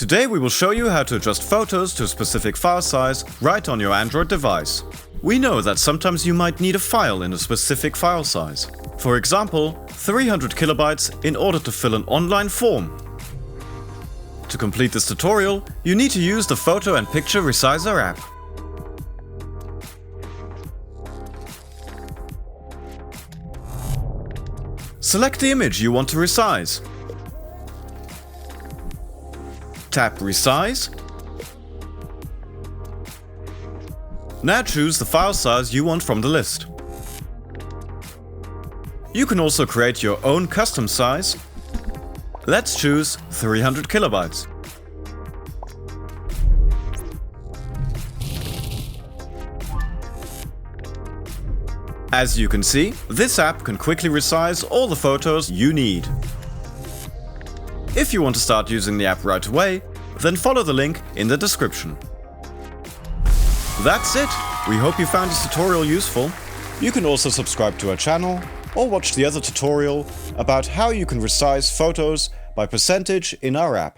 Today we will show you how to adjust photos to a specific file size right on your Android device. We know that sometimes you might need a file in a specific file size. For example, 300 kilobytes in order to fill an online form. To complete this tutorial, you need to use the Photo and Picture Resizer app. Select the image you want to resize. Tap Resize. Now choose the file size you want from the list. You can also create your own custom size. Let's choose 300 kilobytes. As you can see, this app can quickly resize all the photos you need. If you want to start using the app right away, then follow the link in the description. That's it! We hope you found this tutorial useful. You can also subscribe to our channel or watch the other tutorial about how you can resize photos by percentage in our app.